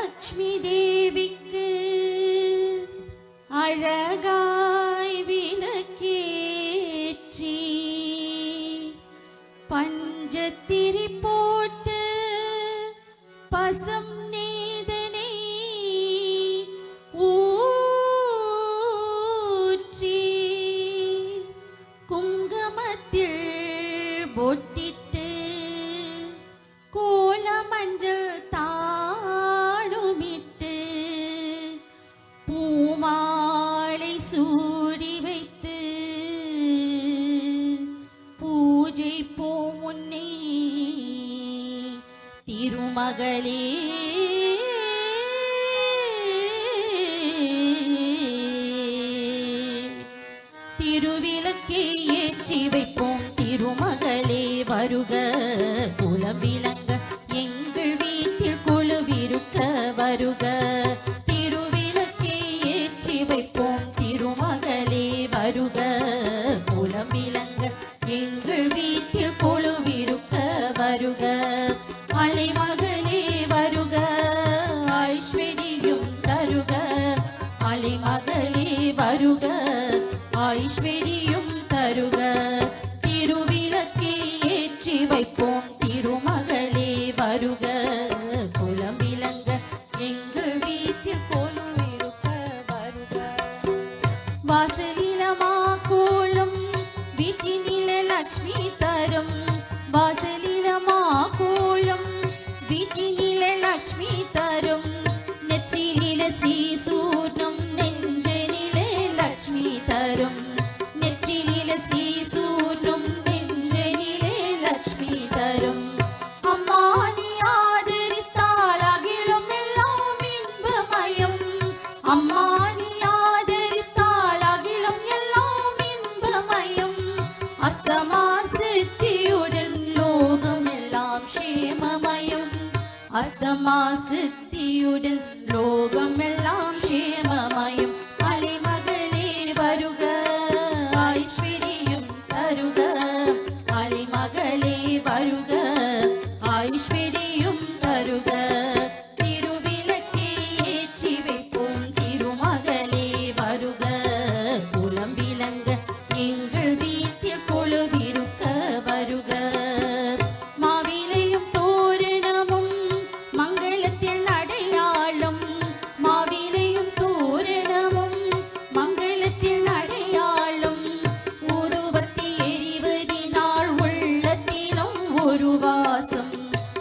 லக்ஷ்மி தேவிக்கு அழகாய் விளக்கேற்றி பஞ்சத்திரி போட்டு பசம் நேதனை ஊற்றி குங்குமத்தில் பொட்டிட்டு கோல மஞ்சள் தாடுமிட்டு பூமாலை சூடி வைத்து பூஜை போமுன்னே திருமகளே திருவிளக்கை ஏற்றி வைப்போம் திருமகளே வருக குலம் விளங்க எங்கள் வீட்டில் குழுவிருக்க வருக திருவிளக்கை ஏற்றி வைப்போம் திருமகளே வருக குலம் விளங்க எங்கள் வீட்டில் குழுவிருக்க வருக அலைமகளே வருக ஐஸ்வர்யம் தருக அலைமகளே வருக ஐஸ்வர்யம் தருக திருவிளக்கை ஏற்றி வைப்போம் திருமகளே வருக குலம் விளங்க எங்கள் வீட்டில் கொலுவிருக்க வருக வாசலிலமா கோலம் வீட்டினில லட்சுமி தரும் வாசலிலமா கோலம் வீட்டினில லட்சுமி தரும் நெற்றியில ஸ்ரீசூர்ணம் நெஞ்சனிலே லட்சுமி தரும் நெற்றியில ஸ்ரீசூர்ணம் நெஞ்சனிலே லட்சுமி தரும் அம்மா நீ ஆதரித்தால் அகிலம் எல்லாம் இன்பமயம் அம்மா நீ ஆதரித்தால் அகிலம் எல்லாம் இன்பமயம் அஸ்தமா சித்தியுடன் லோகம் எல்லாம் க்ஷேமமயம் அஸ்தமா சித்தியுடன் லோகம் எல்லாம் க்ஷேமமயம்